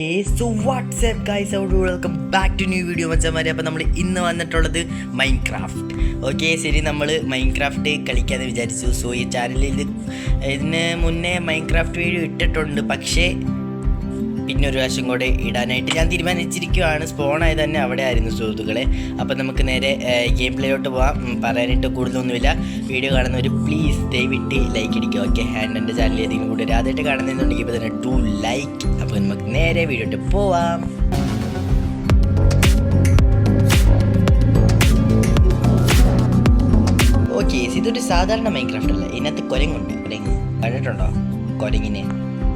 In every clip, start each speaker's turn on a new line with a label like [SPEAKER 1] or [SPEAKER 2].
[SPEAKER 1] So what's up guys, welcome back to new video മച്ചന്മാരെ. അപ്പോൾ നമ്മൾ ഇന്ന് വന്നിട്ടുള്ളത് മൈൻക്രാഫ്റ്റ്. ഓക്കെ ശരി, നമ്മൾ മൈൻക്രാഫ്റ്റ് കളിക്കാമെന്ന് വിചാരിച്ചു. സോ ഈ ചാനലിൽ ഇതിന് മുന്നേ മൈൻക്രാഫ്റ്റ് വീഡിയോ ഇട്ടിട്ടുണ്ട്, പക്ഷേ പിന്നെ ഒരു പ്രാവശ്യം കൂടെ ഇടാനായിട്ട് ഞാൻ തീരുമാനിച്ചിരിക്കുകയാണ്. സ്പോണായത് തന്നെ അവിടെ ആയിരുന്നു സുഹൃത്തുക്കളെ. അപ്പോൾ നമുക്ക് നേരെ ഗെയിം പ്ലേയിലോട്ട് പോകാം. പറയാനായിട്ട് കൂടുതലൊന്നുമില്ല. വീഡിയോ കാണുന്നവർ പ്ലീസ് ദയവിട്ട് ലൈക്ക് അടിക്കുക. ഓക്കെ, ആൻഡ് എൻ്റെ ചാനൽ ഏതെങ്കിലും കൂടെ ആദ്യമായിട്ട് കാണുന്നുണ്ടെങ്കിൽ ഇപ്പോൾ തന്നെ 2 ലൈക്ക്. അപ്പോൾ നമുക്ക് നേരെ വീഡിയോട്ട് പോവാം. ഓക്കെ, ഇതൊരു സാധാരണ മൈൻക്രാഫ്റ്റ് അല്ല. ഇതിനകത്ത് കുരങ്ങുണ്ട്. കുരങ്ങ് കണ്ടിട്ടുണ്ടോ കുരങ്ങിനെ?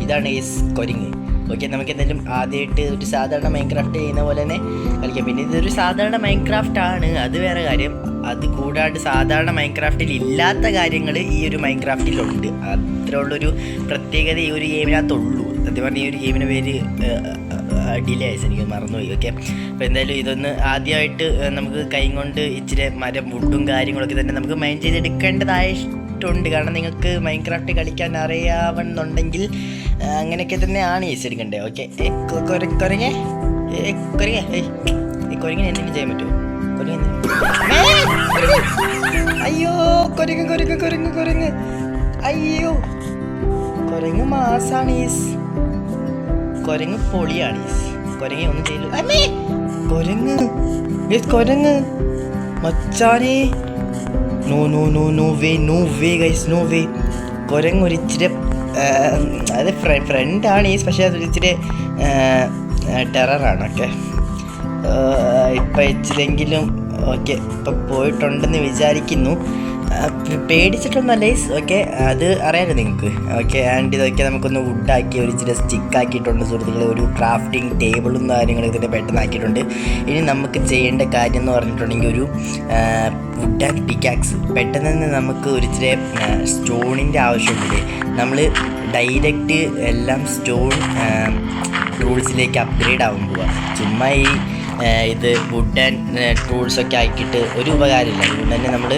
[SPEAKER 1] ഇതാണ് കുരങ്ങ്. ഓക്കെ, നമുക്ക് എന്തായാലും ആദ്യമായിട്ട് ഒരു സാധാരണ മൈൻക്രാഫ്റ്റ് ചെയ്യുന്ന പോലെ തന്നെ കളിക്കാം. പിന്നെ ഇതൊരു സാധാരണ മൈൻക്രാഫ്റ്റ് ആണ്, അത് വേറെ കാര്യം. അത് കൂടാണ്ട് സാധാരണ മൈൻക്രാഫ്റ്റിൽ ഇല്ലാത്ത കാര്യങ്ങൾ ഈ ഒരു മൈൻക്രാഫ്റ്റിലുണ്ട്. അത്ര ഉള്ളൊരു പ്രത്യേകത ഈ ഒരു ഗെയിമിനകത്തുള്ളൂ. സത്യം പറഞ്ഞാൽ ഈ ഒരു ഗെയിമിൻ്റെ പേര് ഡിലേ ആയി, എനിക്ക് മറന്നുപോയി. ഓക്കെ, അപ്പോൾ എന്തായാലും ഇതൊന്ന് ആദ്യമായിട്ട് നമുക്ക് കൈ കൊണ്ട് ഇച്ചിരി മരം വുഡും കാര്യങ്ങളൊക്കെ തന്നെ നമുക്ക് മൈൻ ചെയ്തെടുക്കേണ്ടതായിട്ടുണ്ട്. കാരണം നിങ്ങൾക്ക് മൈൻക്രാഫ്റ്റ് കളിക്കാൻ അറിയാവുന്നുണ്ടെങ്കിൽ അങ്ങനെയൊക്കെ തന്നെയാണ് ഈസ് എടുക്കണ്ടേ. ഓക്കെ, കുരങ്ങെ എന്തെങ്കിലും ചെയ്യാൻ പറ്റുമോ? അയ്യോ കുരങ്ങ് അയ്യോ, കുരങ്ങ് മാസാണ് ഈസ്. കുരങ്ങ് പൊളിയാണ് ഈസ്. കുരങ്ങെ ഒന്നും ചെയ്യില്ല. കുരങ്ങ് മച്ചാനെ, no way guys, no way. കുരങ്ങ് ഒരിച്ചിരി അത് ഫ്രണ്ടാണ് ഈസ്, പക്ഷേ അതൊരിച്ചിരി ടെററാണ്. ഓക്കെ, ഇപ്പം ഇച്ചിരെങ്കിലും ഓക്കെ ഇപ്പം പോയിട്ടുണ്ടെന്ന് വിചാരിക്കുന്നു. പേടിച്ചിട്ടൊന്നല്ല ഈസ്. ഓക്കെ, അത് അറിയാമല്ലോ നിങ്ങൾക്ക്. ഓക്കെ, ആൻഡ് ഇതൊക്കെ നമുക്കൊന്ന് വുഡാക്കി ഒരു ഇച്ചിരി സ്റ്റിക്കാക്കിയിട്ടുണ്ട് സുഹൃത്തുക്കളെ. ഒരു ക്രാഫ്റ്റിംഗ് ടേബിളും കാര്യങ്ങളൊക്കെ തന്നെ പെട്ടെന്ന് ആക്കിയിട്ടുണ്ട്. ഇനി നമുക്ക് ചെയ്യേണ്ട കാര്യം എന്ന് പറഞ്ഞിട്ടുണ്ടെങ്കിൽ ഒരു വുഡ് ആൻഡ് പിക്കാക്സ്. പെട്ടെന്ന് തന്നെ നമുക്ക് ഒരു ഇച്ചിരി സ്റ്റോണിൻ്റെ ആവശ്യമുണ്ട്. നമ്മൾ ഡയറക്റ്റ് എല്ലാം സ്റ്റോൺ ടൂൾസിലേക്ക് അപ്ഗ്രേഡ് ആവാൻ പോവുക. ചുമ്മാ ഇത് വുഡ് ആൻഡ് ടൂൾസൊക്കെ ആക്കിയിട്ട് ഒരു ഉപകാരമില്ല. അതുകൊണ്ട് തന്നെ നമ്മൾ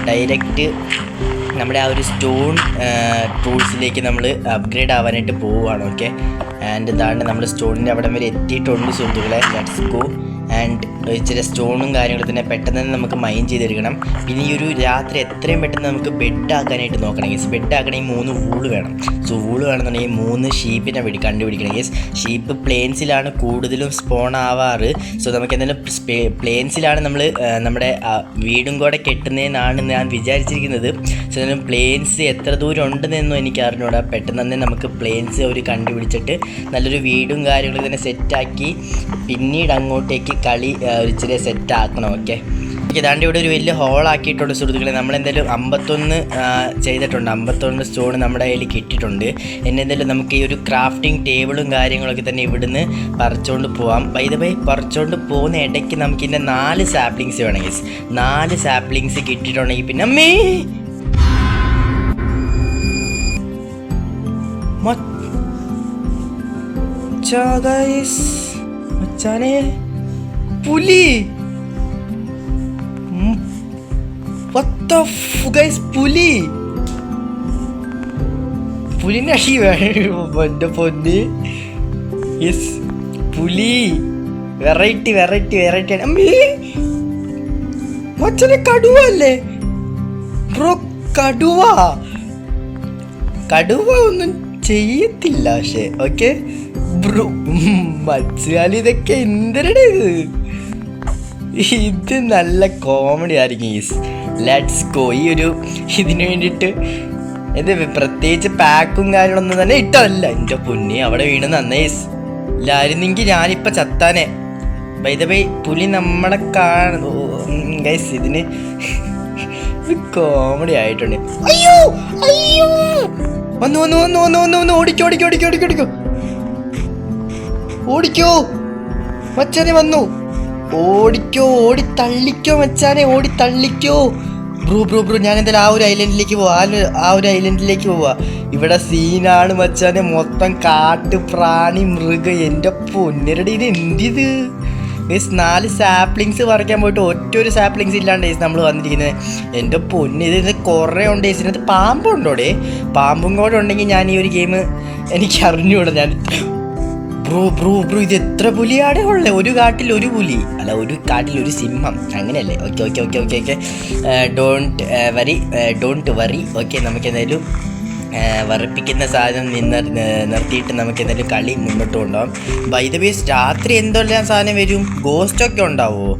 [SPEAKER 1] ഡയറക്റ്റ് നമ്മുടെ ആ ഒരു സ്റ്റോൺ ടൂൾസിലേക്ക് നമ്മൾ അപ്ഗ്രേഡ് ആവാനായിട്ട് പോവുകയാണ്. ഓക്കെ, ആൻഡ് ഇതാണ് നമ്മൾ സ്റ്റോണിൻ്റെ അവിടം വരെ എത്തിയിട്ടുണ്ട് സുഹൃത്തുക്കളെ. Let's go. ആൻഡ് ഇച്ചിരി സ്റ്റോണും കാര്യങ്ങളും തന്നെ പെട്ടെന്ന് തന്നെ നമുക്ക് മൈൻ ചെയ്തെടുക്കണം. പിന്നെ ഈ ഒരു രാത്രി എത്രയും പെട്ടെന്ന് നമുക്ക് ബെഡ് ആക്കാനായിട്ട് നോക്കണം. യെസ്, ബെഡ് ആക്കണമെങ്കിൽ 3 വൂള് വേണം. സോ വൂള് വേണമെന്നുണ്ടെങ്കിൽ 3 ഷീപ്പിനെ കണ്ടുപിടിക്കണം. യെസ്, ഷീപ്പ് പ്ലെയിൻസിലാണ് കൂടുതലും സ്പോൺ ആവാറ്. സോ നമുക്ക് എന്തായാലും പ്ലെയിൻസിലാണ് നമ്മൾ നമ്മുടെ വീടും കൂടെ കെട്ടുന്നതെന്നാണ് ഞാൻ വിചാരിച്ചിരിക്കുന്നത്. സോ എന്തായാലും പ്ലെയിൻസ് എത്ര ദൂരം ഉണ്ടെന്നൊന്നും എനിക്ക് അറിഞ്ഞൂടാ. പെട്ടെന്ന് തന്നെ നമുക്ക് പ്ലെയിൻസ് ഒരു കണ്ടുപിടിച്ചിട്ട് നല്ലൊരു വീടും കാര്യങ്ങളും തന്നെ സെറ്റാക്കി പിന്നീട് അങ്ങോട്ടേക്ക് കളി ഇച്ചിരി സെറ്റാക്കണം. ഓക്കെ, ഇതാണ്ട് ഇവിടെ ഒരു വലിയ ഹോളാക്കിയിട്ടുണ്ട് സുഹൃത്തുക്കളെ. നമ്മളെന്തായാലും 51 ചെയ്തിട്ടുണ്ട്. 51 സ്റ്റോൺ നമ്മുടെ കയ്യിൽ കിട്ടിയിട്ടുണ്ട്. എന്നെന്തായാലും നമുക്ക് ഈ ഒരു ക്രാഫ്റ്റിംഗ് ടേബിളും കാര്യങ്ങളൊക്കെ തന്നെ ഇവിടുന്ന് പറിച്ചുകൊണ്ട് പോവാം. ബൈ ദ വേ, പറിച്ചുകൊണ്ട് പോകുന്ന ഇടയ്ക്ക് നമുക്കിൻ്റെ 4 സാപ്ലിങ്സ് വേണമെങ്കിൽ 4 സാപ്ലിങ്സ് കിട്ടിയിട്ടുണ്ടെങ്കിൽ പിന്നെ അമ്മേ മച്ചാനെ പുലി. പുലിനെ അടി എൻ്റെ പൊന്ന്. യെസ്, പുലി വെറൈറ്റി ആണ്. അമ്മേ മച്ചനെ കടുവ അല്ലേ ബ്രോ? കടുവ ഒന്നും ചെയ്യത്തില്ല പക്ഷേ. ഓക്കെ ബ്രോ, മച്ചാൽ ഇതൊക്കെ എന്തിനാണ് ഇത് നല്ല കോമഡി ആയിരിക്കും ഈസ്. Let's go. ഈ ഒരു ഇതിന് വേണ്ടിയിട്ട് എന്ത് പ്രത്യേകിച്ച് പാക്കും കാര്യങ്ങളൊന്നും തന്നെ ഇട്ടതല്ല. എൻ്റെ പൊന്നി അവിടെ വീണ് നന്നേ ഈസ്. ഇല്ലായിരുന്നെങ്കിൽ ഞാനിപ്പോൾ ചത്താനെ. ബൈ ദ വേ, പുലി നമ്മളെ ഗൈസ് ഇതിന് കോമഡി ആയിട്ടുണ്ട്. അയ്യോ വന്നു ഓടിക്കോ മച്ചാനെ, വന്നു ഓടി തള്ളിക്കോ മച്ചാനെ, ബ്രോ. ഞാൻ എന്തായാലും ആ ഒരു ഐലൻഡിലേക്ക് പോവാ. ഇവിടെ സീനാണ് മച്ചാനെ, മൊത്തം കാട്ട് പ്രാണി മൃഗം. എൻ്റെ പൊന്നരടി, ഇത് എന്തിത്? 4 സാപ്ലിങ്സ് പറിക്കാൻ പോയിട്ട് ഒറ്റൊരു സാപ്ലിങ്സ് ഇല്ലാണ്ട് നമ്മൾ വന്നിരിക്കുന്നത്. എൻ്റെ പൊന്ന്, ഇത് കുറേ ഉണ്ട്. ഇതിനകത്ത് പാമ്പുണ്ടോടെ? പാമ്പും കൂടെ ഉണ്ടെങ്കിൽ ഞാൻ ഈ ഒരു ഗെയിം എനിക്ക് അറിഞ്ഞുകൂടാ. ഞാൻ ബ്രോ ബ്രോ ബ്രോ ഇത് എത്ര പുലിയാടെ ഉള്ളത്? ഒരു കാട്ടിൽ ഒരു പുലി, അല്ല ഒരു കാട്ടിൽ ഒരു സിംഹം, അങ്ങനെയല്ലേ? Okay okay okay okay okay don't worry. Okay, നമുക്ക് എന്തായാലും വറപ്പിക്കുന്ന സാധനം നിർത്തിയിട്ട് നമുക്ക് എന്തായാലും കളി മുന്നോട്ട് കൊണ്ടുപോകാം. ബൈ ദ വേ, രാത്രി എന്തെല്ലാം സാധനം വരും? ഗോസ്റ്റൊക്കെ ഉണ്ടാവുമോ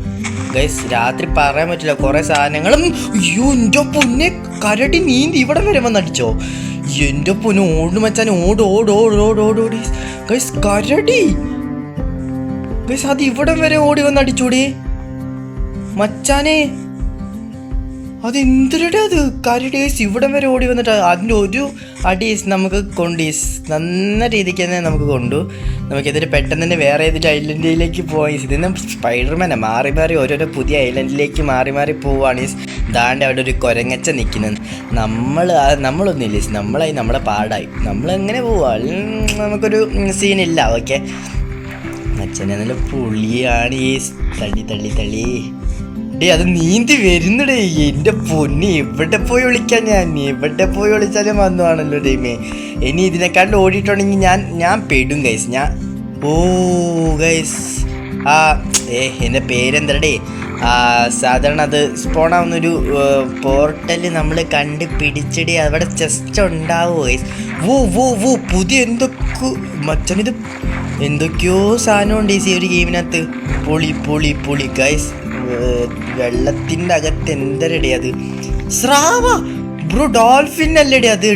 [SPEAKER 1] ഗൈസ്? രാത്രി പറയാൻ പറ്റില്ല, കുറേ സാധനങ്ങളും. അയ്യോ എൻ്റെ പൊന്നെ, കരടി നീന്തി ഇവിടെ വരെ വന്നടിച്ചോ? എൻ്റെ പൊന്നെ, ഓട് മച്ചാൻ, ഓട് ഓട് ഓട് ഓട് ഓട് ഓടി ഗൈസ്. കരടി ഗൈസ്, അത് ഇവിടം വരെ ഓടി വന്നടിച്ചോടി മച്ചാനെ. അതെന്തിരുടെ അത് കരടി ഗൈസ്, ഇവിടം വരെ ഓടി വന്നിട്ട് അതിൻ്റെ ഒരു അടി നമുക്ക് നന്ന രീതിക്ക് തന്നെ നമുക്ക് കൊണ്ടു. നമുക്കിതിന് പെട്ടെന്ന് തന്നെ വേറെ ഏതൊരു ഐലൻഡിലേക്ക് പോവാം. ഇതിന് സ്പൈഡർമാനെ മാറി മാറി ഓരോരോ പുതിയ ഐലൻഡിലേക്ക് മാറി മാറി പോവുകയാണ്. ദാണ്ട് അവിടെ ഒരു കുരങ്ങച്ച നിൽക്കുന്നത്. നമ്മളൊന്നുമില്ല, നമ്മളായി നമ്മുടെ പാടായി, നമ്മളെങ്ങനെ പോവാ? നമുക്കൊരു സീനില്ല. ഓക്കെ, അച്ഛനെ നല്ല പുളിയാണ് ഈ തള്ളി തള്ളി തള്ളി. ഡേ അത് നീന്തി വരുന്നുടേ. എൻ്റെ പൊന്നി, എവിടെ പോയി വിളിക്കാൻ? എവിടെ പോയി വിളിച്ചാലും വന്നുവാണല്ലോ ഡേമേ. ഇനി ഇതിനെക്കാണ്ട് ഓടിയിട്ടുണ്ടെങ്കിൽ ഞാൻ പെടും ഗൈസ്. ഗൈസ് എൻ്റെ പേരെന്തടേ? സാധാരണ അത് സ്പോണാവുന്നൊരു പോർട്ടൽ നമ്മൾ കണ്ട് പിടിച്ചിടി അവിടെ ചെസ്റ്റ് ഉണ്ടാവുമോ ഗൈസ്? പുതിയ മച്ചനിത് എന്തൊക്കെയോ സാധനമുണ്ട് ഈ ഒരു ഗെയിമിനകത്ത്. പൊളി ഗൈസ്. വെള്ളത്തിൻ്റെ അകത്ത് എന്തരടി അത്? സ്രാവ ബ്രോ, ഡോൾഫിൻ അല്ലേടി അത്?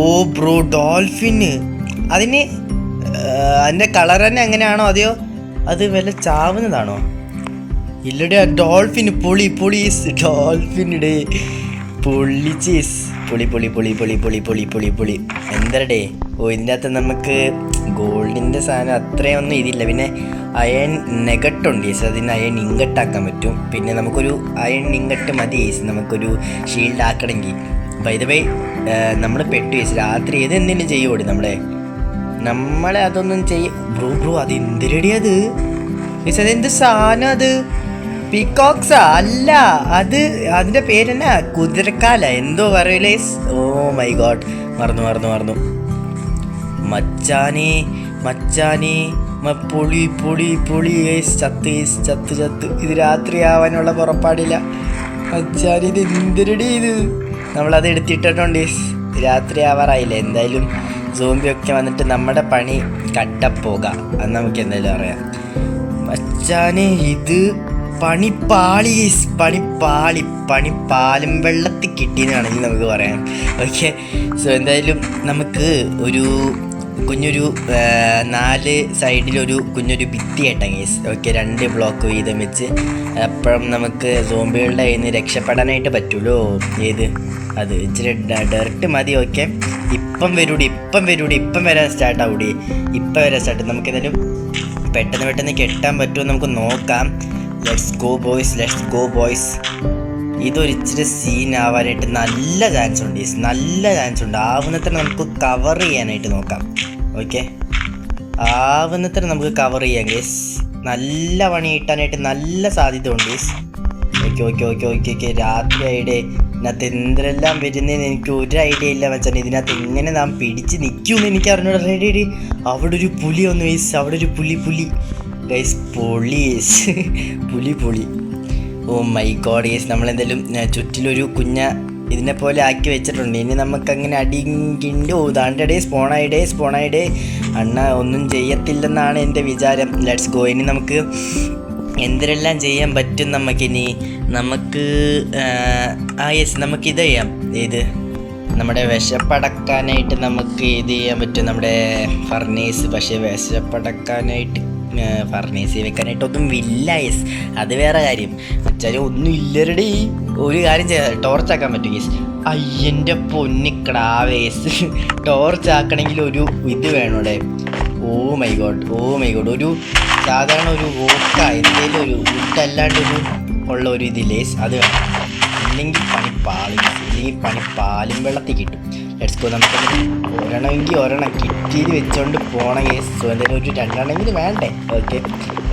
[SPEAKER 1] ഓ ബ്രോ, ഡോൾഫിന്. അതിൻ്റെ കളർ തന്നെ അങ്ങനെയാണോ? അതെയോ അത് വല്ല ചാവുന്നതാണോ? ഇല്ലടേ, ഡോൾഫിൻ. പൊളി ഡോൾഫിനിടെ പൊളി ചീസ്. പൊളി എന്തരടേ? ഇതിൻ്റെ അകത്ത് നമുക്ക് ഗോൾഡിൻ്റെ സാധനം അത്രയൊന്നും ഇതില്ല. പിന്നെ അയൺ നെഗട്ടുണ്ട് ഈസ്, അതിന് അയൺ ഇങ്കട്ടാക്കാൻ പറ്റും. പിന്നെ നമുക്കൊരു അയൺ ഇങ്കട്ട് മതി ഈസ് നമുക്കൊരു ഷീൽഡ് ആക്കണമെങ്കിൽ. ബൈ ദ വേ, നമ്മൾ പെട്ടു ഈസ്. രാത്രി എന്തെങ്കിലും ചെയ്യുമോടി നമ്മളെ അതൊന്നും ബ്രോ അത് എന്തിരടി അത് ഈസ്? അതെന്ത് സാധനം അത്? പീകോക്സാ? അല്ല, അതിൻ്റെ പേരെന്നാ? കുതിരക്കാല എന്തോ പറയൂലേ. ഓ മൈ ഗോഡ്, മറന്നു. മച്ചാനെ പൊളി ചത്ത്. ഇത് രാത്രി ആവാനുള്ള പുറപ്പാടില്ല മച്ചാനെ. ഇത് എന്തിരടി ഇത്? നമ്മളത് എടുത്തിട്ടുണ്ട്. രാത്രി ആവാറായില്ല. എന്തായാലും സോംബിയൊക്കെ വന്നിട്ട് നമ്മുടെ പണി കട്ടപ്പോകാം, അത് നമുക്ക് എന്തായാലും അറിയാം മച്ചാനെ. ഇത് പണിപ്പാലും വെള്ളത്തിൽ കിട്ടിയെന്നാണെങ്കിൽ നമുക്ക് പറയാം. ഓക്കെ, സോ എന്തായാലും നമുക്ക് കുഞ്ഞൊരു 4 സൈഡിലൊരു കുഞ്ഞൊരു ഭിത്തി കേട്ടാ ഗൈസ്. ഓക്കെ, 2 ബ്ലോക്ക് വീതം വെച്ച് അപ്പോഴും നമുക്ക് സോംബികളുടെ കയ്യിൽ നിന്ന് രക്ഷപ്പെടാനായിട്ട് പറ്റുമല്ലോ. അത് ഇച്ചിരി ഡെർട്ട് മതി. ഓക്കെ, ഇപ്പം വരാൻ സ്റ്റാർട്ടാവൂടി. വരാൻ സ്റ്റാർട്ട്. നമുക്കെന്തായാലും പെട്ടെന്ന് കെട്ടാൻ പറ്റുമോ നമുക്ക് നോക്കാം. Let's go boys. ഇതൊരിച്ചിരി സീൻ ആവാനായിട്ട് നല്ല ചാൻസ് ഉണ്ട്. ആവുന്നത്ര നമുക്ക് കവർ ചെയ്യാനായിട്ട് നോക്കാം. ഓക്കെ, ആവുന്നത്ര നമുക്ക് കവർ ചെയ്യാം ഗേസ്. നല്ല പണി കിട്ടാനായിട്ട് നല്ല സാധ്യത ഉണ്ട് ഗേസ്. ഓക്കെ. രാത്രി ആയിടെ ഇതിനകത്ത് എന്തെല്ലാം വരുന്നതെന്ന് എനിക്ക് ഒരു ഐഡിയ ഇല്ല മച്ചാൻ. ഇതിനകത്ത് എങ്ങനെ നാം പിടിച്ച് നിൽക്കുമെന്ന് എനിക്ക് അറിഞ്ഞൂടാ. റെഡി, അവിടെ ഒരു പുലി വന്നു ഗൈസ്. അവിടെ ഒരു പുലി ഗൈസ്. പുലി. Oh my god guys. നമ്മളെന്തായാലും ചുറ്റിലൊരു ഇതിനെ പോലെ ആക്കി വെച്ചിട്ടുണ്ട്. ഇനി നമുക്കങ്ങനെ അടിങ്കിണ്ട്. ദാണ്ടേ സ്പോണായിടേ അണ്ണ ഒന്നും ചെയ്യത്തില്ലെന്നാണ് എൻ്റെ വിചാരം. Let's go. ഇനി നമുക്ക് എന്തെല്ലാം ചെയ്യാൻ പറ്റും നമുക്കിനി? നമുക്കിത് ചെയ്യാം. നമ്മുടെ വിശപ്പടക്കാനായിട്ട് നമുക്ക് ഇത് ചെയ്യാൻ പറ്റും, നമ്മുടെ ഫർണേസ്. പക്ഷേ വിശപ്പടക്കാനായിട്ട് ഫർണേസ് വെക്കാനായിട്ടൊന്നും ഇല്ല യെസ്, അത് വേറെ കാര്യം. വെച്ചാൽ ഒന്നും ഇല്ലരുടെ ഒരു കാര്യം ചെയ്യാം, ടോർച്ചാക്കാൻ പറ്റും യെസ്. അയ്യൻ്റെ പൊന്നിക്കടാവേസ്, ടോർച്ചാക്കണമെങ്കിൽ ഒരു ഇത് വേണോടെ. ഓ മൈ ഗോഡ് ഒരു സാധാരണ ഒരു ഓക്ക എന്തെങ്കിലും ഒരു ഇതല്ലാണ്ടൊരു ഉള്ള ഒരു ഇതില്ലേസ് അത് വേണം. ഇല്ലെങ്കിൽ പണി പാലും വെള്ളത്തിൽ കിട്ടും. Let's go. നമുക്ക് ഒരെണ്ണം കിറ്റിയിൽ വെച്ചുകൊണ്ട് പോകണം കേസ്. സോ എന്തായാലും ഒരു 2 എണ്ണമെങ്കിലും വേണ്ടേ? ഓക്കെ.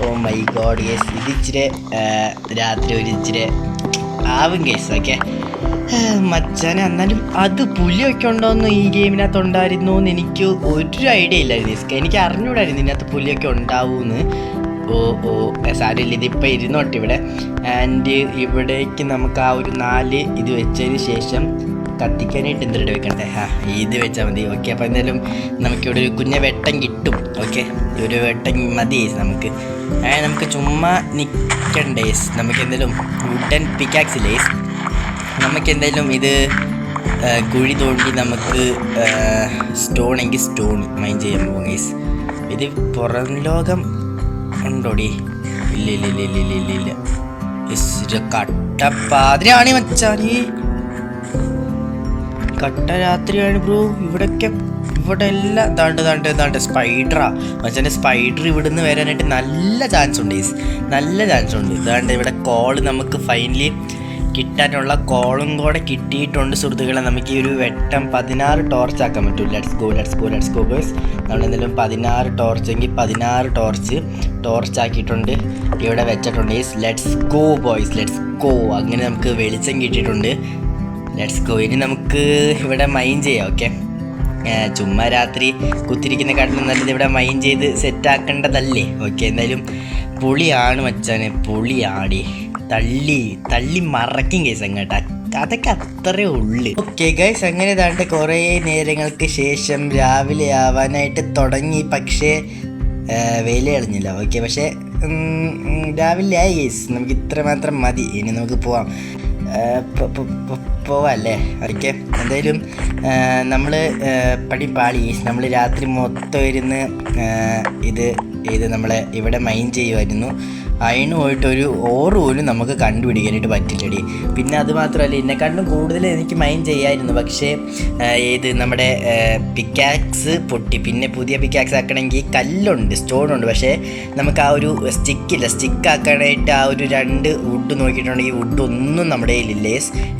[SPEAKER 1] ഓ മൈ ഗോഡ് കേസ്, ഇത് ഇച്ചിരി രാത്രി ഒരു ഇച്ചിരി ആവും കേസ്. ഓക്കെ, മച്ചാനെ എന്നാലും അത് പുലിയൊക്കെ ഉണ്ടോയെന്ന് ഈ ഗെയിമിനകത്ത് ഉണ്ടായിരുന്നു എന്ന് എനിക്ക് ഒരു ഐഡിയ ഇല്ലായിരുന്നു. എനിക്ക് അറിഞ്ഞൂടായിരുന്നു ഇതിനകത്ത് പുലിയൊക്കെ ഉണ്ടാവുമെന്ന്. സാരമില്ല, ഇതിപ്പോൾ ഇരുന്നോട്ടെ ഇവിടെ. ആൻഡ് ഇവിടേക്ക് നമുക്ക് ആ ഒരു 4 ഇത് വെച്ചതിന് ശേഷം കത്തിക്കാനായിട്ട് എന്തിട്ട് വെക്കണ്ടേ? ഇത് വെച്ചാൽ മതി. ഓക്കെ, അപ്പോൾ എന്തായാലും നമുക്കിവിടെ ഒരു കുഞ്ഞ വെട്ടം കിട്ടും. ഓക്കെ, ഒരു വെട്ടം മതി നമുക്ക്. നമുക്ക് ചുമ്മാ നിൽക്കണ്ടേ? നമുക്ക് എന്തായാലും വുഡൻ പിക്കാക്സ് ഇല്ലേ? നമുക്ക് എന്തായാലും ഇത് കുഴി തോണ്ടി നമുക്ക് സ്റ്റോൺ എങ്കിൽ സ്റ്റോൺ മൈൻ ചെയ്യാൻ പോകും ഗൈസ്. ഇത് പുറം ലോകം ഉണ്ടോടി? ഇല്ല ഇല്ല ഇല്ല ഇല്ല ഇല്ല ഇല്ല ഇല്ല. കട്ടപ്പാതിരാണ് മച്ചാനി, കട്ട രാത്രിയാണ് ബ്രോ. ഇവിടെ എല്ലാം താണ്ട് സ്പൈഡറാ മച്ചാൻ്റെ. സ്പൈഡർ ഇവിടുന്ന് വരാനായിട്ട് നല്ല ചാൻസ് ഉണ്ട് ഗൈസ്, നല്ല ചാൻസ് ഉണ്ട്. ഇതാണ്ട് ഇവിടെ കോള് നമുക്ക് ഫൈനലി കിട്ടാനുള്ള കോളും കൂടെ കിട്ടിയിട്ടുണ്ട് സുഹൃത്തുക്കളെ. നമുക്ക് ഈ ഒരു വെട്ടം 16 ടോർച്ച് ആക്കാൻ പറ്റും. Let's go boys. നമ്മളെന്തെങ്കിലും 16 ടോർച്ച് എങ്കിൽ 16 ടോർച്ച് ആക്കിയിട്ടുണ്ട്, ഇവിടെ വെച്ചിട്ടുണ്ട്. Let's go boys, let's go. അങ്ങനെ നമുക്ക് വെളിച്ചം കിട്ടിയിട്ടുണ്ട്. Let's go. ഇനി നമുക്ക് ഇവിടെ മൈൻ ചെയ്യാം. ഓക്കെ, ചുമ്മാ രാത്രി കുത്തിരിക്കുന്ന കാട്ടിലും നല്ലത് ഇവിടെ മൈൻ ചെയ്ത് സെറ്റാക്കേണ്ടതല്ലേ? ഓക്കെ, എന്തായാലും പൊളിയാണ് മച്ചാനെ, പൊളിയാടി. തള്ളി മറക്കും ഗൈസ് അങ്ങോട്ട്, അതൊക്കെ അത്രേ ഉള്ളു. ഓക്കെ ഗൈസ്, അങ്ങനെ താണ്ട് കുറേ നേരങ്ങൾക്ക് ശേഷം രാവിലെ ആവാനായിട്ട് തുടങ്ങി. പക്ഷേ വെയിൽ കളഞ്ഞില്ല. ഓക്കെ, പക്ഷേ രാവിലെ ആയി ഗൈസ്. നമുക്ക് ഇത്ര മാത്രം മതി. ഇനി നമുക്ക് പോവാല്ലേ? ഓക്കെ, എന്തായാലും നമ്മൾ പാളി. നമ്മൾ രാത്രി മൊത്തം ഇരുന്ന് ഇത് നമ്മളെ ഇവിടെ മൈൻ ചെയ്യുമായിരുന്നു. അതിന് പോയിട്ട് ഒരു ഓറ് പോലും നമുക്ക് കണ്ടുപിടിക്കാനായിട്ട് പറ്റില്ലടി. പിന്നെ അത് മാത്രമല്ല, എന്നെക്കാണ്ടും കൂടുതൽ എനിക്ക് മൈൻ ചെയ്യാമായിരുന്നു. പക്ഷേ നമ്മുടെ പിക്കാക്സ് പൊട്ടി. പിന്നെ പുതിയ പിക്കാക്സ് ആക്കണമെങ്കിൽ കല്ലുണ്ട്, സ്റ്റോണുണ്ട്. പക്ഷേ നമുക്ക് ആ ഒരു സ്റ്റിക്ക് ആക്കാനായിട്ട് ആ ഒരു 2 വുഡ് നോക്കിയിട്ടുണ്ടെങ്കിൽ വുഡൊന്നും നമ്മുടെ കയ്യിലില്ലേ.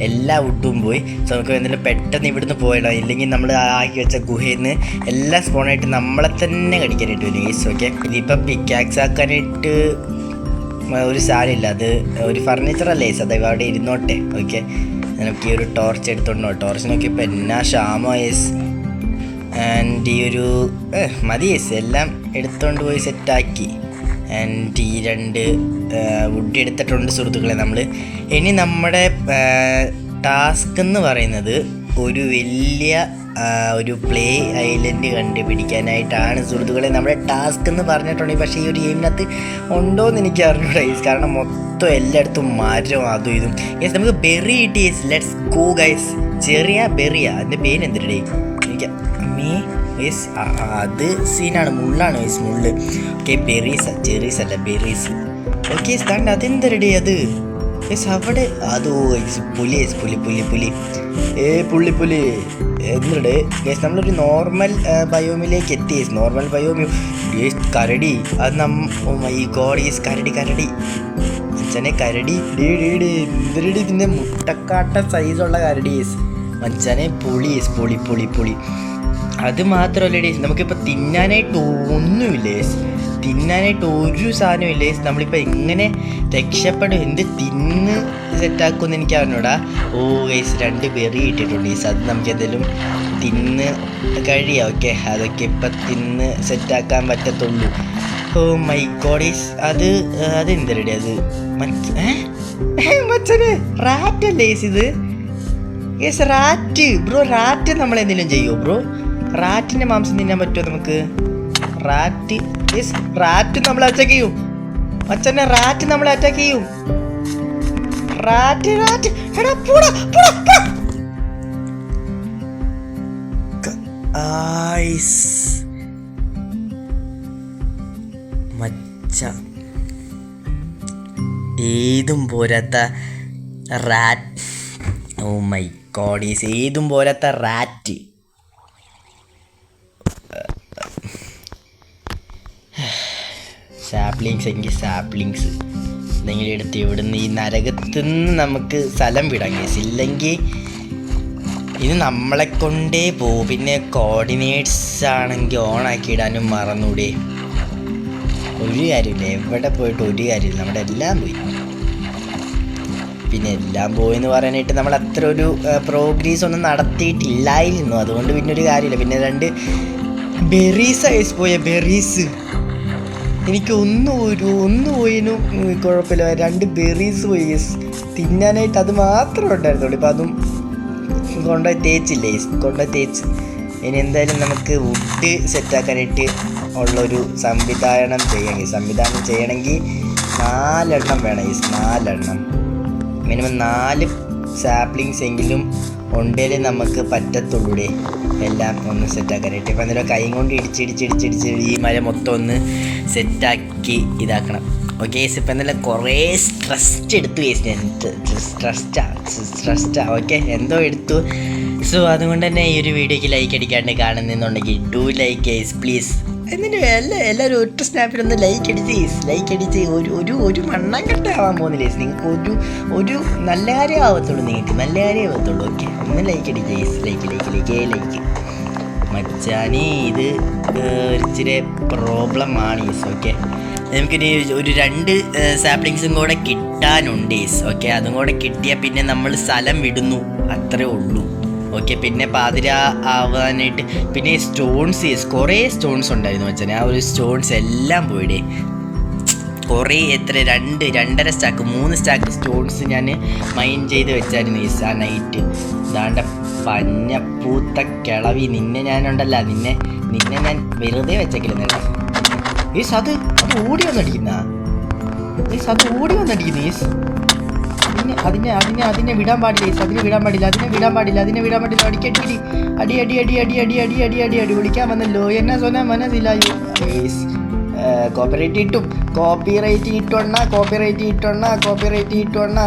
[SPEAKER 1] എല്ലാ വുഡും പോയി. സോ നമുക്ക് എന്തെങ്കിലും പെട്ടെന്ന് ഇവിടുന്ന് പോയിടാം. ഇല്ലെങ്കിൽ നമ്മൾ ആക്കി വെച്ച ഗുഹയിൽ നിന്ന് എല്ലാം സ്പോണായിട്ട് നമ്മളെ തന്നെ കടിക്കാനായിട്ട് വരും ഗൈസ്. ഓക്കെ, ഇതിപ്പം പിക്കാക്സ് ആക്കാനായിട്ട് ഒരു സാരമില്ല, അത് ഒരു ഫർണിച്ചറല്ലേ, അത് അവിടെ ഇരുന്നോട്ടെ. ഓക്കെ, നമുക്ക് ഈ ഒരു ടോർച്ച് എടുത്തോണ്ടോ. ടോർച്ച് നോക്കിയപ്പോൾ എന്നാ ക്ഷാമേസ്. ആൻഡ് ഈ ഒരു മതി ഗൈസ്, എല്ലാം എടുത്തോണ്ട് പോയി സെറ്റാക്കി. ആൻഡ് ഈ 2 വുഡ് എടുത്തിട്ടുണ്ട് സുഹൃത്തുക്കളെ നമ്മൾ. ഇനി നമ്മുടെ ടാസ്ക് എന്ന് പറയുന്നത് ഒരു വലിയ ഒരു പ്ലേ ഐലൻഡ് കണ്ടുപിടിക്കാനായിട്ടാണ് സുഹൃത്തുക്കളെ നമ്മുടെ ടാസ്ക് എന്ന് പറഞ്ഞിട്ടുണ്ടെങ്കിൽ. പക്ഷേ ഈ ഒരു ഗെയിമിനകത്ത് ഉണ്ടോയെന്ന് എനിക്ക് അറിഞ്ഞൂടാ ഗൈസ്, കാരണം മൊത്തം എല്ലായിടത്തും മരം അതും ഇതും. യെസ്, നമുക്ക് ബെറി കിട്ടി ഗൈസ്. Let's go guys. ബെറിയ അതിൻ്റെ പേര് എന്തിടേ എനിക്ക് യെസ്, അത് സീനാണ്, മുള്ളാണ് ഗൈസ്, മുള്ള്. ഓക്കെ, ചെറീസ് അല്ല ബെറീസ്. ഓക്കെ, സ്റ്റാൻഡ് അതെന്തരടേ അത്? യെസ്, അവിടെ അത് പുലി എന്നിടെ ഗൈസ് നമ്മളൊരു നോർമൽ ബയോമിലേക്ക് എത്തി. നോർമൽ ബയോമി കരടി. അത് മൈ ഗോഡ് യെസ്, കരടി മച്ചനെ, കരടി എന്തിരടി ഇതിൻ്റെ മുട്ടക്കാട്ട സൈസുള്ള കരടി യെസ് മച്ചനെ. പുളി. അത് മാത്രമല്ല ഡേസ്, നമുക്കിപ്പോൾ തിന്നാനായിട്ട് ഒന്നുമില്ല യെസ്, തിന്നാനായിട്ട് ഒരു സാധനമില്ല. നമ്മളിപ്പോൾ എങ്ങനെ രക്ഷപ്പെടും, എന്ത് തിന്ന് സെറ്റാക്കുമെന്ന് എനിക്ക് അറിഞ്ഞൂടാ. ഗൈസ് 2 ബെറി ഇട്ടിട്ടുണ്ട് ഗൈസ്, അത് നമുക്ക് എന്തെങ്കിലും തിന്ന് കഴിയാം. ഓക്കെ, അതൊക്കെ ഇപ്പം തിന്ന് സെറ്റാക്കാൻ പറ്റത്തുള്ളൂ. മൈ ഗോഡ് ഗൈസ്, അതെന്തരടി അത് മച്ചനെ റാറ്റല്ലേ ഗൈസ് ഇത്? ഗൈസ് റാറ്റ് ബ്രോ, റാറ്റ് നമ്മളെന്തെങ്കിലും ചെയ്യുമോ ബ്രോ? റാറ്റിൻ്റെ മാംസം തിന്നാൻ പറ്റുമോ നമുക്ക്? റാറ്റ് നമ്മളെ അറ്റാക്ക് ചെയ്യും മച്ചനെ, റാറ്റ് നമ്മളെ അറ്റാക്ക് ചെയ്യും. റാറ്റ് എടാ പോടാ. മച്ച ഏതും പോരാത്ത റാറ്റ്. ഓ മൈ ഗോഡ്, ഏതും പോരാത്ത റാറ്റ്. സാപ്ലിങ്സ് എന്തെങ്കിലും എടുത്ത് ഇവിടുന്ന് ഈ നരകത്തുനിന്ന് നമുക്ക് സ്ഥലം വിടാം കേസ്. ഇല്ലെങ്കിൽ ഇത് നമ്മളെ കൊണ്ടേ പോവും. പിന്നെ കോർഡിനേറ്റ്സ് ആണെങ്കിൽ ഓണാക്കി ഇടാനും മറന്നൂടെ. ഒരു കാര്യമില്ല, എവിടെ പോയിട്ട് ഒരു കാര്യമില്ല, നമ്മുടെ എല്ലാം പോയി. പിന്നെ എല്ലാം പോയെന്ന് പറയാനായിട്ട് നമ്മൾ അത്ര ഒരു പ്രോഗ്രസ് ഒന്നും നടത്തിയിട്ടില്ലായിരുന്നു. അതുകൊണ്ട് പിന്നെ ഒരു കാര്യമില്ല. പിന്നെ 2 ബെറീസ് ഐസ് പോയ ബെറീസ് എനിക്ക് ഒന്ന് പോയതിനും കുഴപ്പമില്ല. 2 ബെറീസ് പോയി തിന്നാനായിട്ട്. അത് മാത്രമേ ഉണ്ടായിരുന്നുള്ളൂ. ഇപ്പം അതും കൊണ്ടുപോയി തേച്ചില്ലേ, കൊണ്ടുപോയി തേച്ച്. ഇനി എന്തായാലും നമുക്ക് വുഡ് സെറ്റാക്കാനായിട്ട് ഉള്ളൊരു സംവിധാനം ചെയ്യണമെങ്കിൽ 4 എണ്ണം വേണം. 4 എണ്ണം മിനിമം 4 സാപ്ലിങ്സ് എങ്കിലും ഉണ്ടെങ്കിൽ നമുക്ക് പറ്റത്തുള്ളൂടെ എല്ലാം ഒന്ന് സെറ്റാക്കാനായിട്ട്. ഇപ്പം എന്തായാലും കൈ കൊണ്ട് ഇടിച്ച് ഈ മഴ മൊത്തം ഒന്ന് സെറ്റാക്കി ഇതാക്കണം. ഓക്കെ ഇപ്പം എന്തായാലും കുറേ സ്ട്രെസ്ഡ് എടുത്തു ഞാൻ. സ്ട്രെസ്റ്റാ ഓക്കെ എന്തോ എടുത്തു. സോ അതുകൊണ്ട് തന്നെ ഈ ഒരു വീഡിയോയ്ക്ക് ലൈക്ക് അടിക്കാണ്ട് കാണുന്നെന്നുണ്ടെങ്കിൽ ഡു ലൈക്ക് ഗൈസ് പ്ലീസ്. എന്നിട്ട് എല്ലാവരും ഒറ്റ സ്നാപ്പിലൊന്ന് ലൈക്ക് അടിച്ച് ഒരു മണ്ണാങ്കട്ട ആവാൻ പോകുന്നില്ല. നിങ്ങൾക്ക് ഒരു നല്ല കാര്യം ആവത്തുള്ളൂ. ഓക്കെ ഒന്ന് ലൈക്ക് അടിച്ച് ലൈക്ക് മച്ചാനി. ഇത് ഇച്ചിരി പ്രോബ്ലമാണ് ഓക്കെ. നമുക്കിനി ഒരു 2 സാപ്ലിങ്സും കൂടെ കിട്ടാനുണ്ട് ഓക്കെ. അതും കൂടെ കിട്ടിയാൽ പിന്നെ നമ്മൾ സ്ഥലം വിടുന്നു, അത്രേ ഉള്ളൂ. ഓക്കെ പിന്നെ പാതിര ആവാനായിട്ട് പിന്നെ സ്റ്റോൺസ് കുറേ സ്റ്റോൺസ് ഉണ്ടായിരുന്നു വെച്ചാൽ. ആ ഒരു സ്റ്റോൺസ് എല്ലാം പോയിടേ. കുറേ 2.5 സ്റ്റാക്ക് 3 സ്റ്റാക്ക് സ്റ്റോൺസ് ഞാൻ മൈൻ ചെയ്ത് വെച്ചായിരുന്നു ആ നൈറ്റ്. ഇതാണ്ട പഞ്ഞപ്പൂത്ത കിളവി നിന്നെ ഞാനുണ്ടല്ല, നിന്നെ ഞാൻ വെറുതെ വെച്ചേക്കില്ല. അത് ഓടി വന്നടിക്കുന്ന അതിനെ വിടാൻ പാടില്ല. അടി വിളിക്കാൻ വന്നല്ലോ. എന്നാ സോന മനസ്സിലായോ? കോപ്പിറൈറ്റ് ഇട്ടോണ്ണ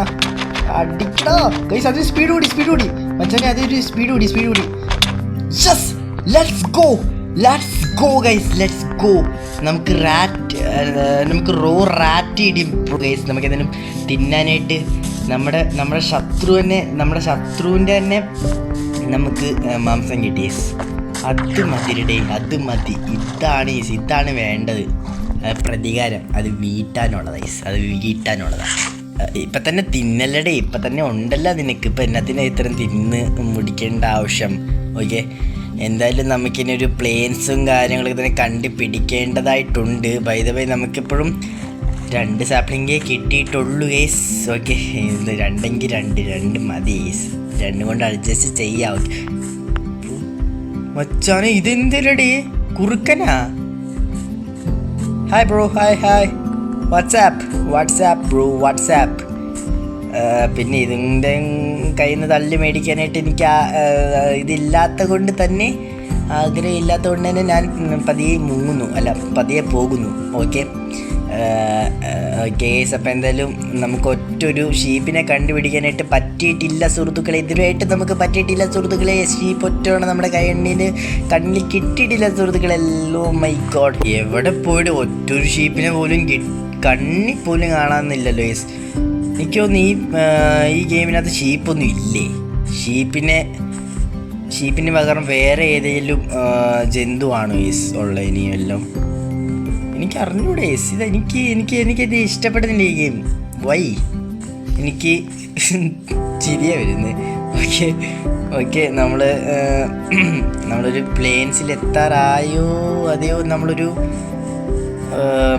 [SPEAKER 1] അടിക്കടാ ഗൈസ്. അത് സ്പീഡ് കൂടി മച്ചാനെ. അതൊരു സ്പീഡ് കൂടി. Let's go guys. നമുക്ക് റോ റാറ്റ് ഇടിയും ഗൈസ്. നമുക്ക് എന്തെങ്കിലും തിന്നാനായിട്ട് നമ്മുടെ ശത്രുവിൻ്റെ തന്നെ നമുക്ക് മാംസം കിട്ടി. അത് മതി. ഇതാണ് വേണ്ടത്. പ്രതികാരം അത് വീട്ടാനുള്ളതാണ്. ഇപ്പം തന്നെ തിന്നല്ലടേ. ഇപ്പം തന്നെ ഉണ്ടല്ലോ നിനക്ക്. ഇപ്പം എന്നത്തിനാ ഇത്രയും തിന്ന് മുടിക്കേണ്ട ആവശ്യം? ഓക്കെ എന്തായാലും നമുക്കിനി ഒരു പ്ലെയിൻസും കാര്യങ്ങളൊക്കെ തന്നെ കണ്ടുപിടിക്കേണ്ടതായിട്ടുണ്ട്. ബൈ ദ വേ നമുക്കിപ്പോഴും 2 സാപ്ലിംഗേ കിട്ടിയിട്ടുള്ളൂ ഗൈസ്. ഓക്കെ 2 മതി ഗൈസ്. 2 കൊണ്ട് അഡ്ജസ്റ്റ് ചെയ്യാം. ഓക്കെ മച്ചാനെ ഇതെന്തിരടി കുറുക്കനാ? Hi bro. Hi what's up bro. പിന്നെ ഇതിൻ്റെ കയ്യിൽ നിന്ന് തള്ളി മേടിക്കാനായിട്ട് എനിക്ക് ഇതില്ലാത്ത കൊണ്ട് തന്നെ ആഗ്രഹമില്ലാത്ത കൊണ്ട് തന്നെ ഞാൻ പതിയെ പോകുന്നു. Okay case. അപ്പം എന്തായാലും നമുക്ക് ഒറ്റൊരു ഷീപ്പിനെ കണ്ടുപിടിക്കാനായിട്ട് പറ്റിയിട്ടില്ല സുഹൃത്തുക്കളെ. ഇതിനായിട്ട് നമുക്ക് പറ്റിയിട്ടില്ല സുഹൃത്തുക്കളെ. ഷീപ്പ് ഒറ്റയാണ് നമ്മുടെ കണ്ണിൽ കിട്ടിയിട്ടില്ല സുഹൃത്തുക്കളെ. ഓ മൈ ഗോഡ് എവിടെ പോയിട്ട് ഒറ്റൊരു ഷീപ്പിനെ പോലും കണ്ണിൽ പോലും കാണാമെന്നില്ലല്ലോ യെസ്. എനിക്ക് തോന്നുന്നു ഈ ഗെയിമിനകത്ത് ഷീപ്പൊന്നും ഇല്ലേ. ഷീപ്പിന് പകരം വേറെ ഏതെങ്കിലും ജന്തുവാണോ യെസ് ഉള്ളത് ഇനിയെല്ലാം? എനിക്ക് അറിഞ്ഞൂടെ യെസ്. എനിക്കത് ഇഷ്ടപ്പെടുന്നില്ല ഈ ഗെയിം. വൈ എനിക്ക് ചിരിയ വരുന്നത്. ഓക്കെ നമ്മളൊരു പ്ലെയിൻസിൽ എത്താറായോ അതെയോ നമ്മളൊരു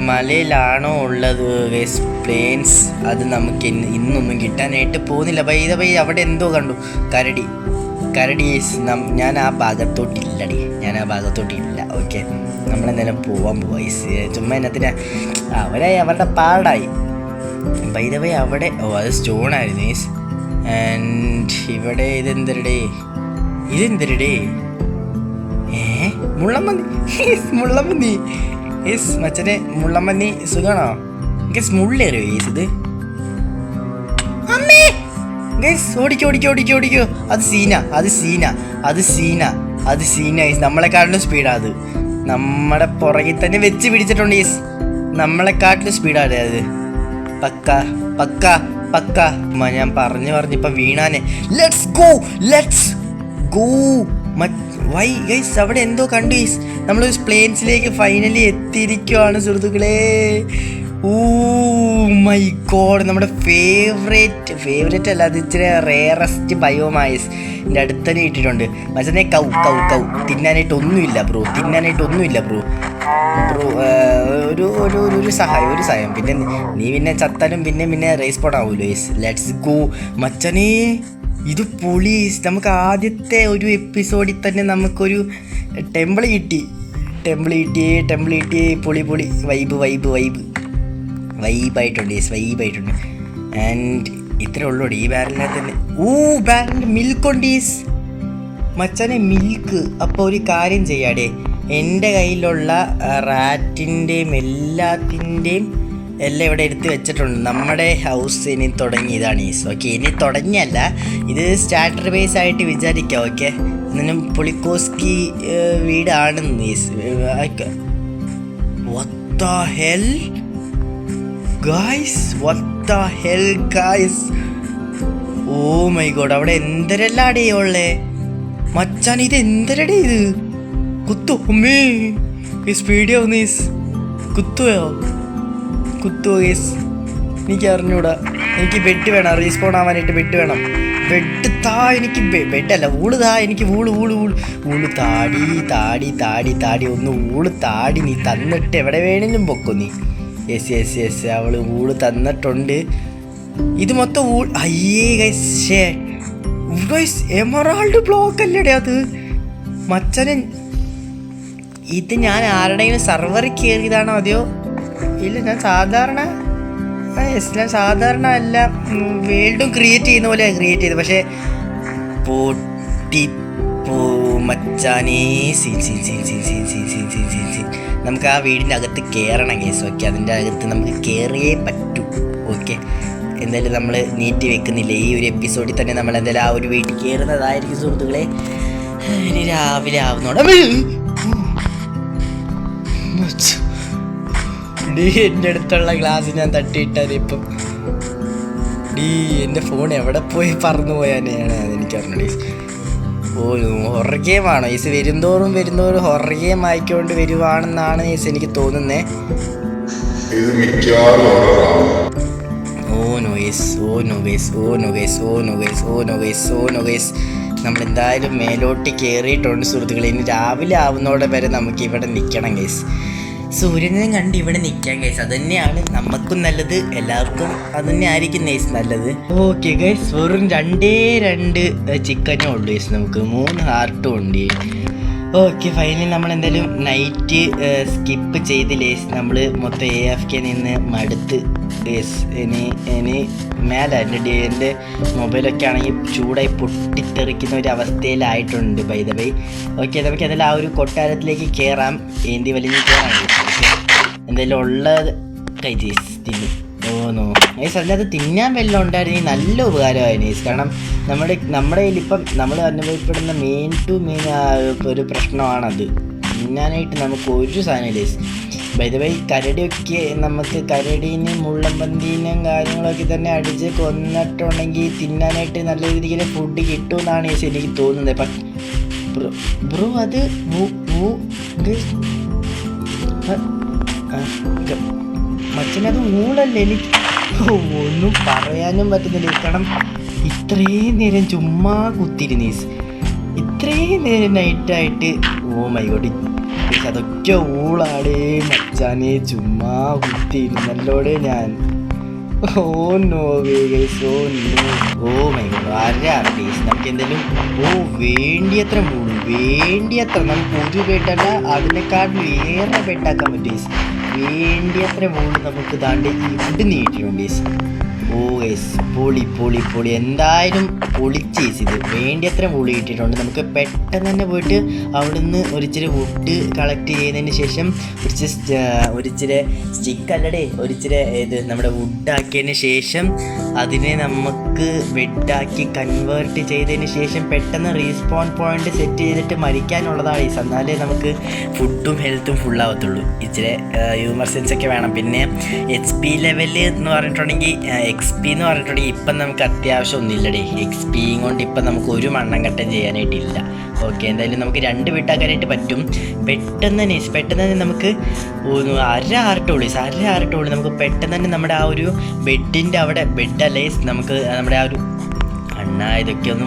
[SPEAKER 1] മലയിലാണോ ഉള്ളത് ഗൈസ് പ്ലെയിൻസ്? അത് നമുക്ക് ഇന്നൊന്നും കിട്ടാനായിട്ട് പോകുന്നില്ല. ബൈ അവിടെ എന്തോ കണ്ടു. കരടി ഞാൻ ആ ഭാഗത്തോട്ടില്ല. ഓക്കെ നമ്മളെന്തായാലും പോവാൻ ചുമ്മാ എന്നത്തിന് അവരുടെ പാടായി. ബൈ ദ വേ അവിടെ അത് സ്റ്റോണായിരുന്നു ഗൈസ്. ആൻഡ് ഇവിടെ ഇതെന്തരടേ മുള്ളമ്പന്നി യെസ് മച്ചനെ. മുള്ളമ്പന്നി സുഖാണോ ഗൈസ്? മുള്ളേറിയോ ഗൈസ് ഇത്? അമ്മേ ഗൈസ് ഓടിക്കോ. അത് സീന ഗൈസ്. നമ്മളെക്കാട്ടിലും സ്പീഡാ അത്. നമ്മുടെ പുറകിൽ തന്നെ വെച്ച് പിടിച്ചിട്ടുണ്ട് ഗൈസ്. നമ്മളെക്കാട്ടിലും സ്പീഡാണ് അത്. പക്ക ഞാൻ പറഞ്ഞിപ്പം വീണാനെ. Let's go. വൈ ഗൈസ് അവിടെ എന്തോ കണ്ടു ഗൈസ്. നമ്മളൊരു പ്ലെയിൻസിലേക്ക് ഫൈനലി എത്തിയിരിക്കുവാണ് സുഹൃത്തുക്കളെ. ഓ മൈ ഗോഡ്, നമ്മുടെ ഫേവറേറ്റ് അല്ല, അത് ഇച്ചിരി റേറസ്റ്റ് ബയോമായസ് എൻ്റെ അടുത്ത് തന്നെ ഇട്ടിട്ടുണ്ട്. മച്ചനെ കൗ തിന്നാനായിട്ടൊന്നുമില്ല ബ്രോ. ഒരു സഹായം. പിന്നെ നീ പിന്നെ ചത്താലും പിന്നെ റേസ് പോട്ടാവൂല്ലോ. ലെറ്റ്സ് ഗോ മച്ചനെ. ഇത് പൊളി. നമുക്ക് ആദ്യത്തെ ഒരു എപ്പിസോഡിൽ തന്നെ നമുക്കൊരു ടെമ്പിൾ കിട്ടി. പൊളി വൈബായിട്ടുണ്ട്. ആൻഡ് ഇത്രേ ഉള്ളൂ ഈ ബാരലിനകത്ത് തന്നെ. ബാരലിൻ്റെ മിൽക്ക് ഉണ്ട് മച്ചാനെ, മിൽക്ക്. അപ്പോൾ ഒരു കാര്യം ചെയ്യാടേ, എൻ്റെ കയ്യിലുള്ള റാറ്റിൻ്റെയും എല്ലാത്തിൻ്റെയും എല്ലാം ഇവിടെ എടുത്ത് വെച്ചിട്ടുണ്ട്. നമ്മുടെ ഹൗസ് ഇനി തുടങ്ങിയതാണ് ഓക്കെ. ഇനി തുടങ്ങിയല്ല, ഇത് സ്റ്റാർട്ടർ ബേസ് ആയിട്ട് വിചാരിക്കാം. ഓക്കെ, എന്നാലും പുളിക്കോസ്കി വീടാണെന്ന്. What the hell guys? Oh my god, അവിടെ എന്തരല്ലാടേ ഉള്ളേ മച്ചാൻ. ഇത് എന്തരടേ ഇത്? കുത്തു അമ്മേ, സ്പീഡിയോ കുത്തുവോ എനിക്ക് അറിഞ്ഞൂടാ. എനിക്ക് ബെഡ് വേണം, റീസ്പോൺ ആവാനായിട്ട് ബെഡ് വേണം. ബെഡ് താ, എനിക്ക് ബെഡല്ല, ഊള് താ എനിക്ക്. ഊള് താടി ഒന്ന് ഊള് താടി നീ തന്നിട്ട് എവിടെ വേണേലും പൊക്കോ നീ. യെസ് അവള് ഊള് തന്നിട്ടുണ്ട്. ഇത് മൊത്തം അയ്യേ ഗൈസ്, എമറാൾഡ് ബ്ലോക്ക് അല്ലേടേ അത് മച്ചനെ. ഇത് ഞാൻ ആരുടെയും സർവറിൽ കയറിയതാണോ അതെയോ? ഇല്ല, ഞാൻ സാധാരണ അല്ല, വേൾഡും ക്രിയേറ്റ് ചെയ്യുന്ന പോലെ ക്രിയേറ്റ് ചെയ്ത്. പക്ഷേ മച്ചാനേ, നമുക്ക് ആ വീടിൻ്റെ അകത്ത് കയറണം കേസ്. ഓക്കെ, അതിൻ്റെ അകത്ത് നമുക്ക് കയറിയേ പറ്റൂ. ഓക്കെ, എന്തായാലും നമ്മൾ നീട്ടി വെക്കുന്നില്ല. ഈ ഒരു എപ്പിസോഡിൽ തന്നെ നമ്മൾ എന്തായാലും ആ ഒരു വീട്ടിൽ കയറുന്നതായിരിക്കും സുഹൃത്തുക്കളെ. ഇനി രാവിലെ ആവുന്നോടെ എൻ്റെ അടുത്തുള്ള ഗ്ലാസ് ഞാൻ തട്ടിയിട്ടാൽ ഇപ്പം എൻ്റെ ഫോൺ എവിടെ പോയി പറന്നു പോയാനെയാണ് അതെനിക്കറിഞ്ഞത്. ഹൊറർ ഗെയിമാണോ വരുന്തോറും ഹൊറർ ഗെയിം ആയിക്കൊണ്ട് വരുവാണെന്നാണ് എനിക്ക് തോന്നുന്നത്. നമ്മളെന്തായാലും മേലോട്ട് കയറിയിട്ടുണ്ട് സുഹൃത്തുക്കളെ. ഇനി രാവിലെ ആവുന്നതോടെ വരെ നമുക്ക് ഇവിടെ നിൽക്കണം ഗൈസ്. സൂര്യനെ കണ്ട് ഇവിടെ നിൽക്കാം ഗൈസ്. അത് തന്നെയാണ് നമുക്കും നല്ലത്, എല്ലാവർക്കും അത് തന്നെ ആയിരിക്കും ഗൈസ് നല്ലത്. ഓക്കെ ഗൈസ്, വെറും 2 ചിക്കനേ ഉള്ളൂ ഗൈസ്. നമുക്ക് 3 ഹാർട്ടും ഉണ്ട്. ഓക്കെ, ഫൈനലി നമ്മൾ എന്തായാലും നൈറ്റ് സ്കിപ്പ് ചെയ്തില്ലേ. നമ്മൾ മൊത്തം AFK നിന്ന് മടുത്ത് ഗൈസ്. ഇനി മേലെ എൻ്റെ മൊബൈലൊക്കെ ആണെങ്കിൽ ചൂടായി പൊട്ടിത്തെറിക്കുന്ന ഒരു അവസ്ഥയിലായിട്ടുണ്ട് ബൈ ദ വേ. ഓക്കെ, നമുക്ക് എന്തായാലും ആ ഒരു കൊട്ടാരത്തിലേക്ക് കയറാം. ഏന്തി വലിഞ്ഞ് കയറാം. എന്തായാലും ഉള്ളത് തിന്നു. അതിനകത്ത് തിന്നാൻ വല്ലതും ഉണ്ടായിരുന്നു നല്ല ഉപകാരമായിരുന്നു. കാരണം നമ്മുടെ കയ്യിൽ നമ്മൾ അനുഭവപ്പെടുന്ന മെയിൻ ഒരു പ്രശ്നമാണത്. തിന്നാനായിട്ട് നമുക്ക് ഒരു സാധനമില്ല. ബൈ ദ വേ, കരടിയൊക്കെ നമുക്ക് കരടീനും മുള്ളമ്പന്തീനും കാര്യങ്ങളൊക്കെ തന്നെ അടിച്ച് കൊന്നിട്ടുണ്ടെങ്കിൽ തിന്നാനായിട്ട് നല്ല രീതിയിൽ ഫുഡ് കിട്ടുമെന്നാണ് എനിക്ക് തോന്നുന്നത്. ബ്രോ അത് മച്ചനത് ഊളല്ലേ? എനിക്ക് ഒന്നും പറയാനും പറ്റുന്നില്ല. കാരണം ഇത്രയും നേരം ചുമ്മാ കുത്തിരുന്നീസ്, ഇത്രയും നേരം നൈറ്റായിട്ട്. മൈ ഗോഡ്, അതൊക്കെ ഊളാടേ മച്ചാനെ, ചുമ്മാ കുത്തിയിരുന്നല്ലോടെ ഞാൻ. No way guys, no my god. നമുക്ക് എന്തെങ്കിലും വേണ്ടിയത്ര നമുക്ക് ഒരു ബെഡല്ല, അതിനെക്കാട്ടിലും ഏറെ ബെഡാക്കാൻ പറ്റും. വേണ്ടിയത്ര നമുക്ക് താണ്ടി ഇവിടെ നീട്ടിട്ടുണ്ട്. പൊളി എന്തായാലും പൊളിച്ചേസ്. ഇത് വേണ്ടിയത്ര പൊളി കിട്ടിയിട്ടുണ്ട്. നമുക്ക് പെട്ടെന്ന് തന്നെ പോയിട്ട് അവിടുന്ന് ഒരിച്ചിരി വുഡ് കളക്ട് ചെയ്തതിന് ശേഷം ഒരിച്ചിരി സ്റ്റിക്ക് അല്ലടേ, ഒരിച്ചിരി നമ്മുടെ വുഡാക്കിയതിന് ശേഷം അതിനെ നമുക്ക് ബെഡാക്കി കൺവേർട്ട് ചെയ്തതിന് ശേഷം പെട്ടെന്ന് റീസ്പോൺ പോയിന്റ് സെറ്റ് ചെയ്തിട്ട് മരിക്കാനുള്ളതാണ്. എന്നാലേ നമുക്ക് ഫുഡും ഹെൽത്തും ഫുള്ളാവത്തുള്ളൂ. ഇച്ചിരി ഹ്യൂമർ സെൻസ് ഒക്കെ വേണം. പിന്നെ HP ലെവല് എന്ന് പറഞ്ഞിട്ടുണ്ടെങ്കിൽ XP എന്ന് പറഞ്ഞിട്ടുണ്ടെങ്കിൽ ഇപ്പം നമുക്ക് അത്യാവശ്യം ഒന്നുമില്ലടേ. XP കൊണ്ട് ഇപ്പം നമുക്ക് ഒരു മണ്ണംകട്ടം ചെയ്യാനായിട്ടില്ല. ഓക്കെ, എന്തായാലും നമുക്ക് 2 ബെഡാക്കാനായിട്ട് പറ്റും. പെട്ടെന്ന് തന്നെ നമുക്ക് അര ആർട്ടുള്ളൂ. നമുക്ക് പെട്ടെന്ന് തന്നെ നമ്മുടെ ആ ഒരു ബെഡിൻ്റെ അവിടെ ബെഡല്ലേ നമുക്ക് നമ്മുടെ ആ ഒരു ഇതൊക്കെ ഒന്ന്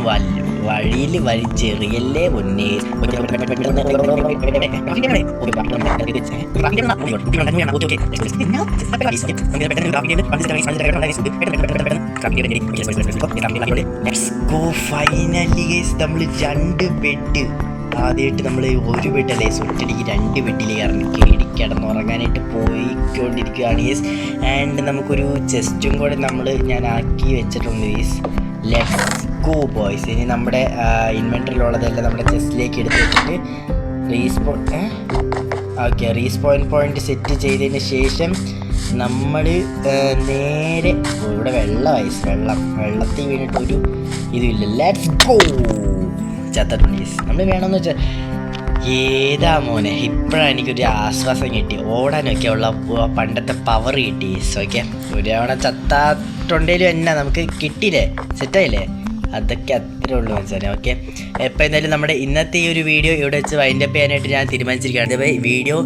[SPEAKER 1] വഴിയിൽ വലിച്ചെറിയല്ലേ പൊന്നേ. ഫൈനലി ഗൈസ് നമ്മൾ 2 ബെഡ് ആദ്യമായിട്ട് നമ്മൾ ഒരു ബെഡല്ലേ ഒറ്റടിക്ക് 2 ബെഡിലേക്ക് കിടന്നുറങ്ങാനായിട്ട് പോയിക്കൊണ്ടിരിക്കുകയാണ് ഗൈസ്. ആൻഡ് നമുക്കൊരു ചെസ്റ്റും കൂടെ ഞാൻ ആക്കി വെച്ചിട്ടുണ്ട് ഗൈസ്. Let's go boys. ഇനി നമ്മുടെ ഇൻവെൻറ്ററിലുള്ളതെല്ലാം നമ്മുടെ ചെസ്റ്റിലേക്ക് എടുത്ത് വെച്ചിട്ട് റീസ്പോൺ പോയിന്റ് സെറ്റ് ചെയ്തതിന് ശേഷം നമ്മൾ നേരെ ഇവിടെ വെള്ളത്തിൽ വീണിട്ട് ഒരു ഇതുമില്ല. Let's go. ചത്തിട്ടുണ്ട് നമ്മൾ വേണമെന്ന് വെച്ചാൽ ഏതാ മോനെ, ഇപ്പോഴാണ് എനിക്കൊരു ആശ്വാസം കിട്ടി. ഓടാനൊക്കെ ഉള്ള പണ്ടത്തെ പവർ കിട്ടി. ഓക്കെ, ഒരു തവണ ചത്താട്ടുണ്ടെങ്കിലും എന്നാ നമുക്ക് കിട്ടിയില്ലേ, സെറ്റായില്ലേ, അതൊക്കെ അത്രേ ഉള്ളൂ മനസ്സിലായി. ഓക്കെ, എപ്പോൾ എന്തായാലും നമ്മുടെ ഇന്നത്തെ ഈ ഒരു വീഡിയോ ഇവിടെ വെച്ച് വൈൻഡ് അപ്പ് ചെയ്യാനായിട്ട് ഞാൻ തീരുമാനിച്ചിരിക്കുകയാണ്. വീഡിയോ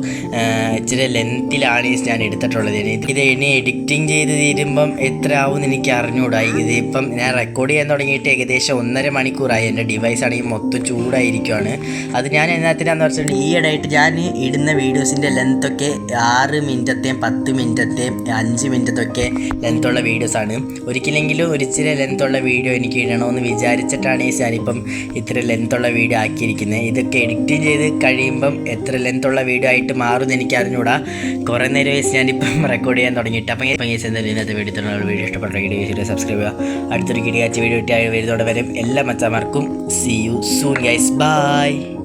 [SPEAKER 1] ഇച്ചിരി ലെങ്ത്തിലാണ് ഞാൻ എടുത്തിട്ടുള്ളത്. ഇത് ഇനി എഡിറ്റിംഗ് ചെയ്ത് തീരുമ്പം എത്ര ആവുമെന്ന് എനിക്ക് അറിഞ്ഞുകൂടാ. ഇതിപ്പം ഞാൻ റെക്കോർഡ് ചെയ്യാൻ തുടങ്ങിയിട്ട് ഏകദേശം 1.5 മണിക്കൂറായി. എൻ്റെ ഡിവൈസ് ആണെങ്കിൽ മൊത്തം ചൂടായിരിക്കുകയാണ്. അത് ഞാൻ എന്നാത്തിനാന്ന് വെച്ചിട്ടുണ്ടെങ്കിൽ ഈ ഇടയായിട്ട് ഞാൻ ഇടുന്ന വീഡിയോസിൻ്റെ ലെങ്ത്തൊക്കെ 6 മിനിറ്റത്തെയും 10 മിനിറ്റത്തെയും 5 മിനിറ്റത്തൊക്കെ ലെങ്ത്തുള്ള വീഡിയോസാണ്. ഒരിക്കലെങ്കിലും ഒരിച്ചിരി ലെങ്ത്തുള്ള വീഡിയോ എനിക്ക് ഇടണമെന്ന് വിചാരിച്ചിട്ടാണ് ഞാനിപ്പം ഇത്ര ലെങ്ത്തുള്ള വീഡിയോ ആക്കിയിരിക്കുന്നത്. ഇതൊക്കെ എഡിറ്റ് ചെയ്ത് കഴിയുമ്പം എത്ര ലെങ്ത്തുള്ള വീഡിയോ ആയിട്ട് മാറുമെന്ന് എനിക്ക് അറിഞ്ഞുകൂടാ. കുറേ നേരം ഞാനിപ്പം റെക്കോർഡ് ചെയ്യാൻ തുടങ്ങിയിട്ട്. അപ്പം എന്തായാലും ഇന്നത്തെ വീഡിയോ ഇഷ്ടപ്പെട്ട വീഡിയോ സബ്സ്ക്രൈബ് ചെയ്യുക. അടുത്തൊരു കിടിയാച്ച വീഡിയോ ഇട്ടായി വരുന്നതോടെ വരെ എല്ലാ മച്ചാമാർക്കും see you soon guys. By.